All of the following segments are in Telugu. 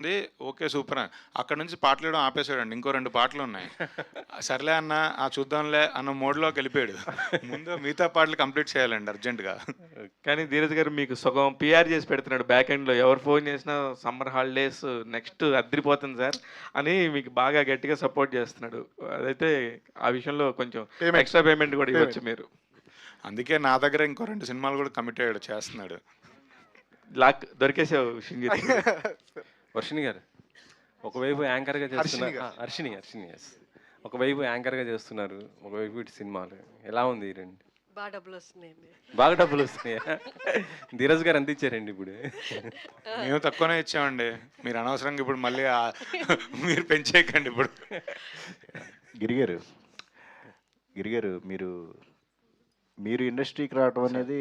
ఉంది. ఓకే. సూపర్ అని. అక్కడి నుంచి పాటలేయడం ఆపేసాడండి. ఇంకో 2 పాటలున్నాయి. సర్లే అన్న చూద్దాంలే అన్న మోడ్‌లోకెళ్ళిపోయాడు. ముందు మిగతా పాటలు కంప్లీట్ చేయాలండి అర్జెంట్‌గా. కానీ ధీరజ్ గారు మీకు సగం పీఆర్ చేసి పెడుతున్నాడు బ్యాక్ ఎండ్‌లో. ఎవరు ఫోన్ చేసినా సమ్మర్ హాలిడేస్ నెక్స్ట్ అద్దిరిపోతుంది సార్ అని మీకు బాగా గట్టిగా సపోర్ట్ చేస్తున్నాడు. అదైతే ఆ విషయంలో కొంచెం ఎక్స్‌ట్రా పేమెంట్ కూడా ఇవ్వచ్చు మీరు. అందుకే నా దగ్గర ఇంకో 2 సినిమాలు కూడా కమిట్ అయ్యాడు. చేస్తున్నాడు. లాక్ దొరికేసావు షింజిత్. వర్షిణి గారు ఒకవైపు యాంకర్గా చేస్తున్నారు. హర్షిని ఎస్. ఒకవైపు యాంకర్గా చేస్తున్నారు, ఒకవైపు ఇటు సినిమాలు. ఎలా ఉంది ఈ రెండు? బాగా డబ్బులు వస్తున్నాయండి. బాగా డబ్బులు వస్తున్నాయా? ధీరజ్ గారు ఎంత ఇచ్చారండి ఇప్పుడు? మేము తక్కువనే ఇచ్చామండి. మీరు అనవసరంగా ఇప్పుడు మళ్ళీ మీరు పెంచేయకండి ఇప్పుడు. గిరిగారు గిరిగారు మీరు మీరు ఇండస్ట్రీకి రావడం అనేది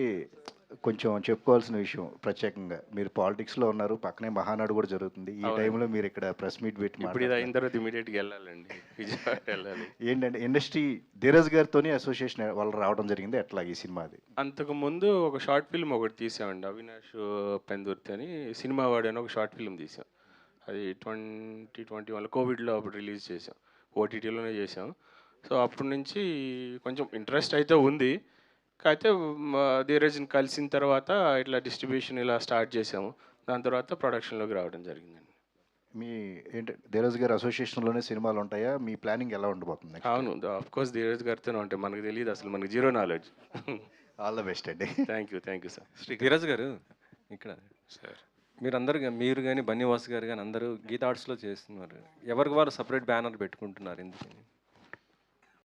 కొంచెం చెప్పుకోవాల్సిన విషయం. ప్రత్యేకంగా మీరు పాలిటిక్స్లో ఉన్నారు, పక్కనే మహానాడు కూడా జరుగుతుంది. ఈ టైంలో మీరు ఇక్కడ ప్రెస్ మీట్ పెట్టి ఇప్పుడు ఇది అయిన తర్వాత ఇమీడియట్గా వెళ్ళాలండి, విజయవాడ వెళ్ళాలి. ఏంటంటే ఇండస్ట్రీ ధీరజ్ గారితోనే అసోసియేషన్ వాళ్ళు రావడం జరిగింది. ఎట్లా ఈ సినిమా అది? అంతకు ముందు ఒక షార్ట్ ఫిల్మ్ ఒకటి తీసామండి, అవినాష్ పెందుర్తి అని. సినిమా వాడు అని ఒక షార్ట్ ఫిల్మ్ తీసాం. అది 2021 కోవిడ్లో అప్పుడు రిలీజ్ చేసాం. ఓటీటీలోనే చేసాం. సో అప్పటి నుంచి కొంచెం ఇంట్రెస్ట్ అయితే ఉంది. కాకపోతే ధీరజ్ని కలిసిన తర్వాత ఇట్లా డిస్ట్రిబ్యూషన్ ఇలా స్టార్ట్ చేసాము. దాని తర్వాత ప్రొడక్షన్లోకి రావడం జరిగిందండి. మీ ఏంటి ధీరజ్ గారి అసోసియేషన్లోనే సినిమాలు ఉంటాయా? మీ ప్లానింగ్ ఎలా ఉండబోతుంది next? అవును, ఆఫ్ కోర్స్ ధీరజ్ గారితోనే ఉంటాయి. మనకు తెలియదు అసలు, మనకు zero knowledge. All the best అండి. Thank you sir. Dheeraj garu ఇక్కడ సార్ మీరు కానీ బన్నీవాస్ గారు కానీ అందరూ గీతా ఆర్ట్స్లో చేస్తున్నారు. ఎవరికి వారు సపరేట్ బ్యానర్ పెట్టుకుంటున్నారు ఎందుకని?